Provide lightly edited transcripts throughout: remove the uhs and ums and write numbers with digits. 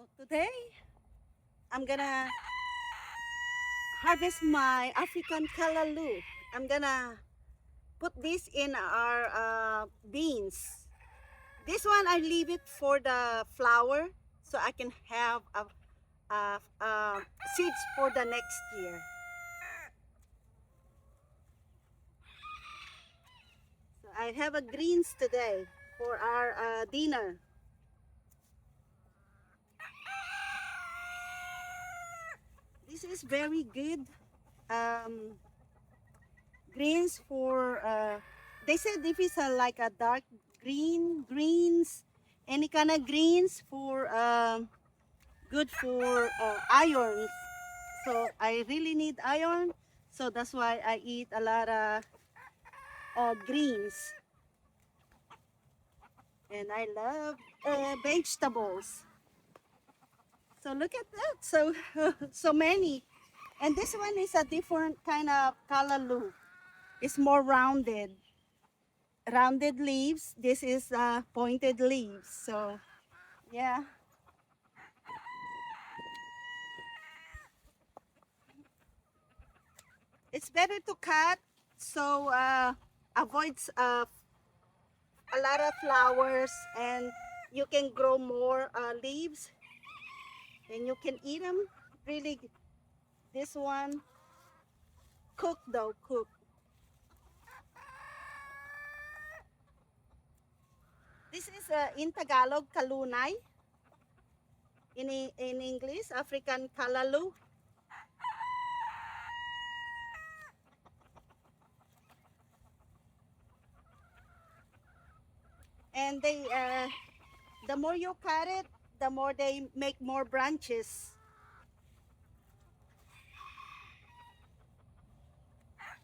Today I'm gonna harvest my African callaloo. I'm gonna put this in our beans. This one I leave it for the flower so I can have seeds for the next year. So I have a greens today for our dinner. This is very good greens for they said if it's like a dark greens, any kind of greens for good for iron. So I really need iron, so that's why I eat a lot of greens, and I love vegetables. So look at that, so so many. And this one is a different kind of callaloo. It's more rounded leaves. This is pointed leaves. So yeah, it's better to cut so avoids a lot of flowers, and you can grow more leaves and you can eat them. Really, this one cook though, cook. This is in Tagalog kalunay, in English African callaloo. And they the more you cut it, the more they make more branches.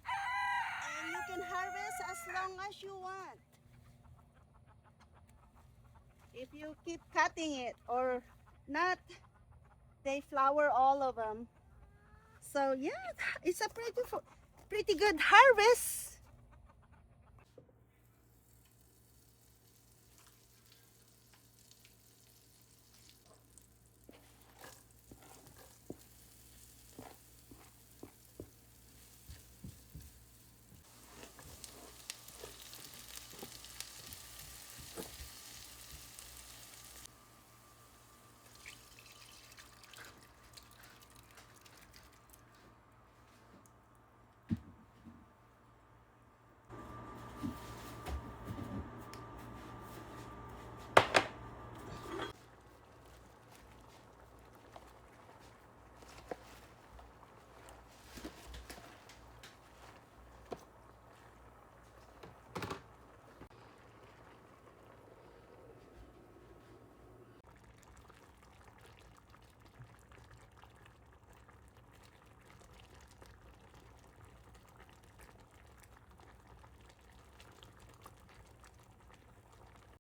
And you can harvest as long as you want. If you keep cutting it or not, they flower all of them. So yeah, it's a pretty good harvest.